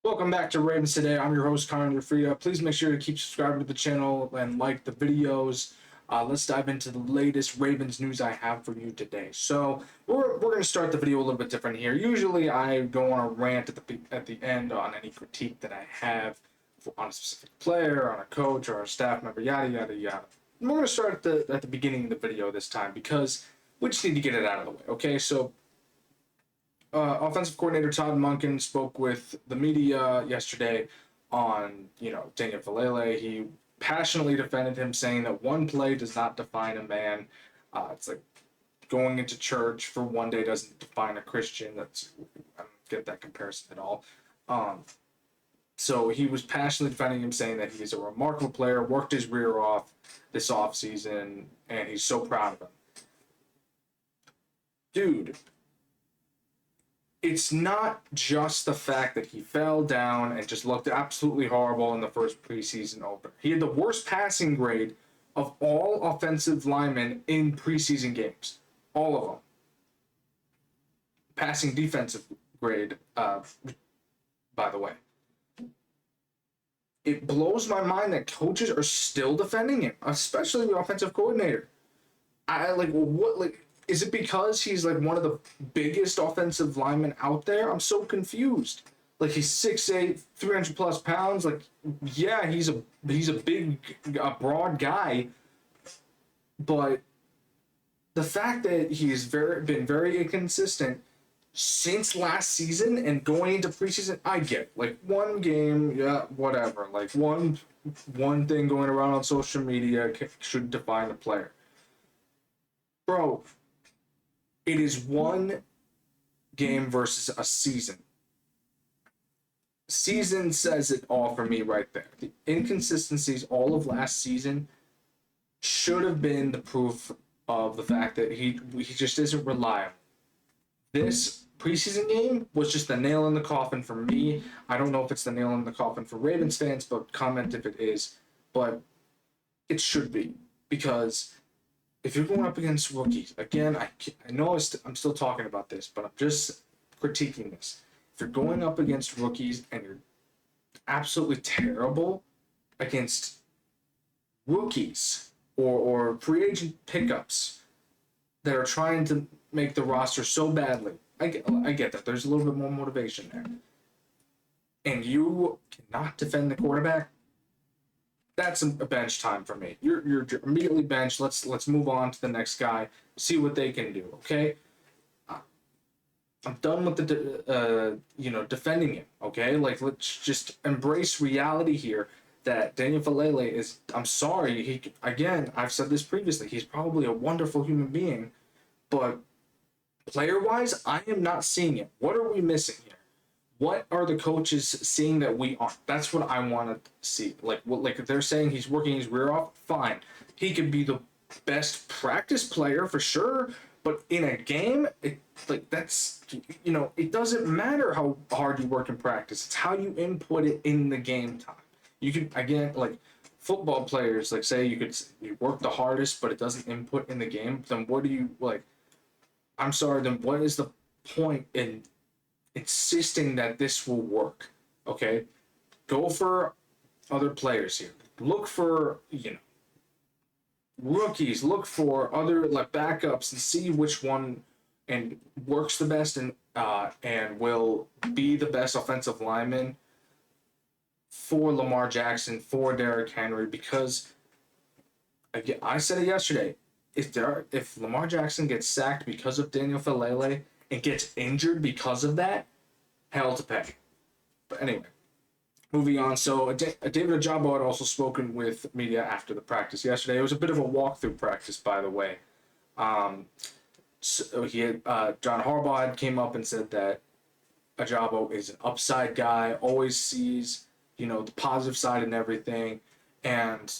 Welcome back to Ravens Today. I'm your host, Connor Gioffreda. Please make sure to keep subscribing to the channel and like the videos. Let's dive into the latest Ravens news I have for you today. So we're going to start the video a little bit different here. Usually I go on a rant at the end on any critique that I have on a specific player, on a coach, or a staff member, yada yada yada. And we're going to start at the beginning of the video this time because we just need to get it out of the way. Okay, so offensive coordinator Todd Monken spoke with the media yesterday on, Daniel Vellele. He passionately defended him, saying that one play does not define a man. It's like going into church for one day doesn't define a Christian. I don't get that comparison at all. So he was passionately defending him, saying that he's a remarkable player, worked his rear off this offseason, and he's so proud of him. Dude, it's not just the fact that he fell down and just looked absolutely horrible in the first preseason opener. He had the worst passing grade of all offensive linemen in preseason games. All of them. Passing defensive grade, by the way. It blows my mind that coaches are still defending him, especially the offensive coordinator. Is it because he's like one of the biggest offensive linemen out there? I'm so confused. Like, he's 6'8", 300 plus pounds. Like, yeah, he's a big, broad guy. But the fact that he's been very inconsistent since last season and going into preseason, I get. Like, one game, yeah, whatever. Like, one thing going around on social media should define a player. Bro, it is one game versus a season. Season says it all for me right there. The inconsistencies all of last season should have been the proof of the fact that he just isn't reliable. This preseason game was just the nail in the coffin for me. I don't know if it's the nail in the coffin for Ravens fans, but comment if it is. But it should be, because if you're going up against rookies, again, I know I'm still talking about this, but I'm just critiquing this. If you're going up against rookies and you're absolutely terrible against rookies or free agent pickups that are trying to make the roster so badly, I get that. There's a little bit more motivation there. And you cannot defend the quarterback, that's a bench time for me. You're immediately benched. Let's move on to the next guy. See what they can do. Okay. I'm done with the defending him. Okay, like, let's just embrace reality here. That Daniel Vellele is. I'm sorry. I've said this previously. He's probably a wonderful human being, but player wise, I am not seeing it. What are we missing here? What are the coaches seeing that we aren't? That's what I want to see. Like if they're saying he's working his rear off, fine. He could be the best practice player for sure, but in a game, it doesn't matter how hard you work in practice. It's how you input it in the game time. You can, again, like football players, like, say you work the hardest, but it doesn't input in the game. Then what do you like? I'm sorry. Then what is the point in insisting that this will work? Okay, go for other players here. Look for rookies. Look for other backups and see which one and works the best and will be the best offensive lineman for Lamar Jackson, for Derrick Henry. Because again, I said it yesterday. If Lamar Jackson gets sacked because of Daniel Vellele and gets injured because of that, hell to pay. But anyway, moving on. So David Ojabo had also spoken with media after the practice yesterday. It was a bit of a walkthrough practice, by the way. So he had John Harbaugh came up and said that Ojabo is an upside guy, always sees the positive side in everything, and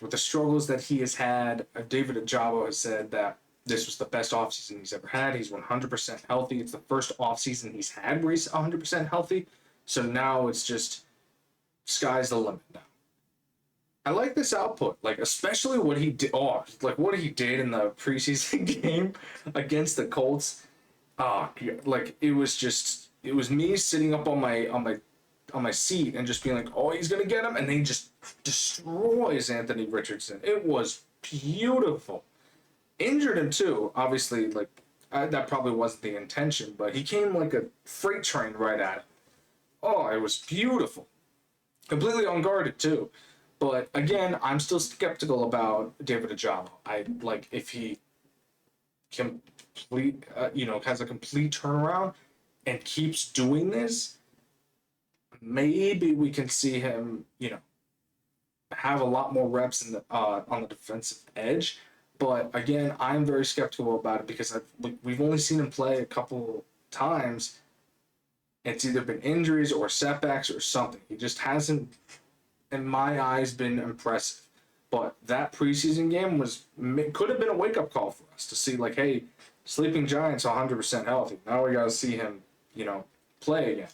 with the struggles that he has had, David Ojabo has said that this was the best offseason he's ever had. He's 100% healthy. It's the first offseason he's had where he's 100% healthy. So now it's just sky's the limit now. I like this output, especially what he did. What he did in the preseason game against the Colts. It was me sitting up on my my seat and just being like, oh, he's gonna get him, and then he just destroys Anthony Richardson. It was beautiful. Injured him too, obviously. Like that probably wasn't the intention, but he came like a freight train right at him. Oh, it was beautiful. Completely unguarded too. But again, I'm still skeptical about David Ojabo. I like if he has a complete turnaround and keeps doing this, maybe we can see him, have a lot more reps on the defensive edge. But again, I'm very skeptical about it because we've only seen him play a couple times. It's either been injuries or setbacks or something. He just hasn't, in my eyes, been impressive. But that preseason game could have been a wake up call for us to see like, hey, Sleeping Giant's 100% healthy. Now we got to see him, play again.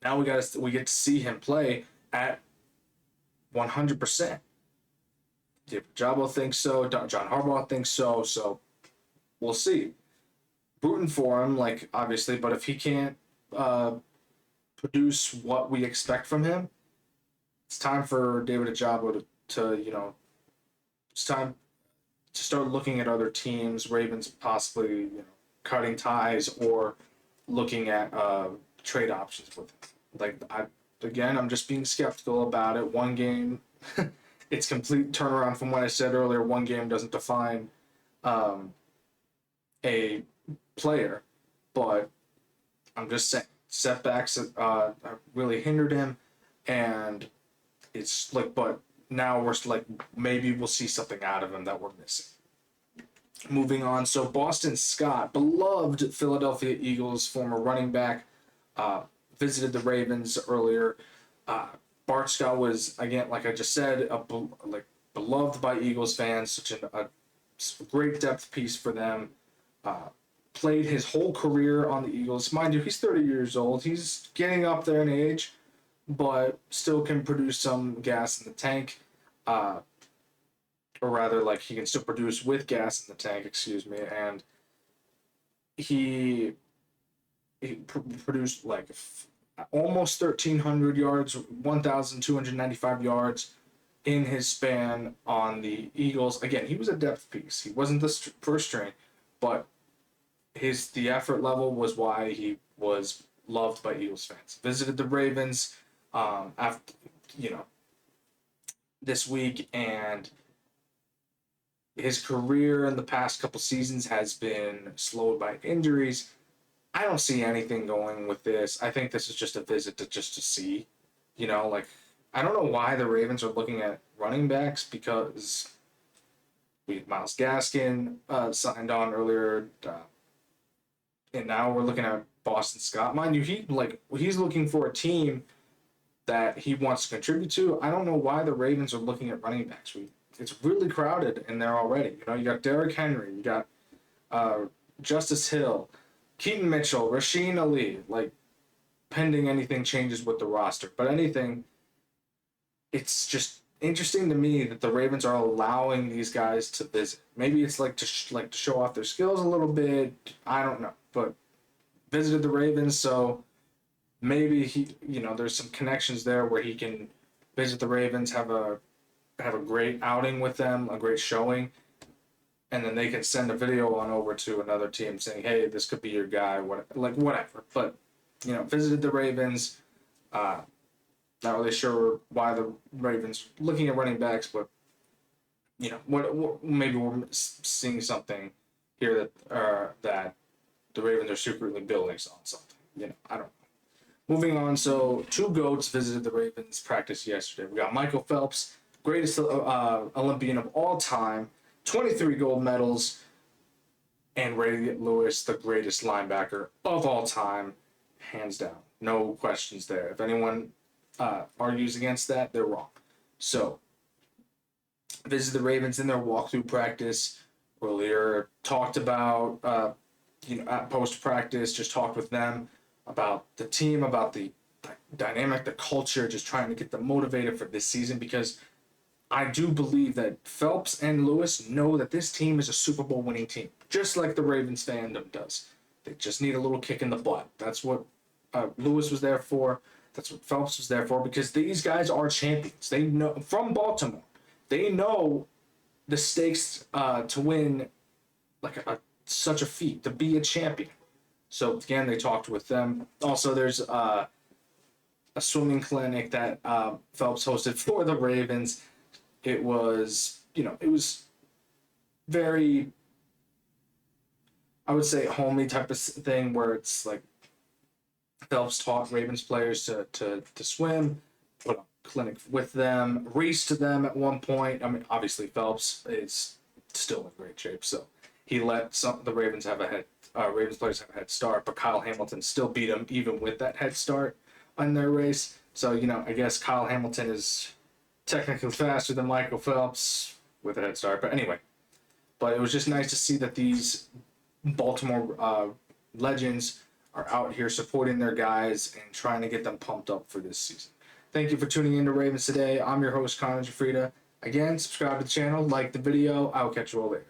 Now we get to see him play at 100%. Ojabo thinks so. John Harbaugh thinks so. So we'll see. Rooting for him, like obviously, but if he can't produce what we expect from him, it's time for David Ojabo to it's time to start looking at other teams. Ravens possibly cutting ties or looking at trade options with him. I'm just being skeptical about it. One game. It's complete turnaround from what I said earlier. One game doesn't define a player, but I'm just saying setbacks really hindered him, and it's like, but now we're like maybe we'll see something out of him that we're missing. Moving on, so Boston Scott, beloved Philadelphia Eagles former running back, visited the Ravens earlier. Bart Scott was, again, like I just said, beloved by Eagles fans, such a great depth piece for them. Played his whole career on the Eagles. Mind you, he's 30 years old. He's getting up there in age, but still can produce some gas in the tank. Or rather, like, he can still produce with gas in the tank, excuse me. And he produced, like, almost 1,300 yards, 1,295 yards in his span on the Eagles. Again, he was a depth piece. He wasn't the first string, but the effort level was why he was loved by Eagles fans. Visited the Ravens after this week, and his career in the past couple seasons has been slowed by injuries. I don't see anything going with this. I think this is just a visit to see, I don't know why the Ravens are looking at running backs, because we had Myles Gaskin signed on earlier, and now we're looking at Boston Scott. Mind you, he's looking for a team that he wants to contribute to. I don't know why the Ravens are looking at running backs. It's really crowded in there already. You got Derrick Henry, you got Justice Hill, Keaton Mitchell, Rasheen Ali, pending anything changes with the roster. But it's just interesting to me that the Ravens are allowing these guys to visit. Maybe it's to show off their skills a little bit. I don't know, but visited the Ravens, so maybe there's some connections there where he can visit the Ravens, have a great outing with them, a great showing. And then they can send a video on over to another team saying, hey, this could be your guy, whatever. But, visited the Ravens. Not really sure why the Ravens looking at running backs, but, what maybe we're seeing something here that the Ravens are secretly building on something. I don't know. Moving on, so two GOATs visited the Ravens practice yesterday. We got Michael Phelps, greatest Olympian of all time, 23 gold medals, and Ray Lewis, the greatest linebacker of all time, hands down. No questions there. If anyone argues against that, they're wrong. So, visited the Ravens in their walkthrough practice earlier, talked about, at post-practice, just talked with them about the team, about the dynamic, the culture, just trying to get them motivated for this season, because I do believe that Phelps and Lewis know that this team is a Super Bowl winning team, just like the Ravens fandom does. They just need a little kick in the butt. That's what Lewis was there for. That's what Phelps was there for, because these guys are champions. They know from Baltimore. They know the stakes to win like such a feat, to be a champion. So again, they talked with them. Also, there's a swimming clinic that Phelps hosted for the Ravens. It was, it was very, I would say, homely type of thing, where it's like Phelps taught Ravens players to swim, put a clinic with them, race to them at one point. I mean, obviously Phelps is still in great shape, so he let the Ravens have Ravens players have a head start, but Kyle Hamilton still beat him even with that head start on their race. So, I guess Kyle Hamilton is technically faster than Michael Phelps with a head start. But anyway, it was just nice to see that these Baltimore legends are out here supporting their guys and trying to get them pumped up for this season. Thank you for tuning in to Ravens Today. I'm your host, Connor Gioffreda. Again, subscribe to the channel, like the video. I will catch you all later.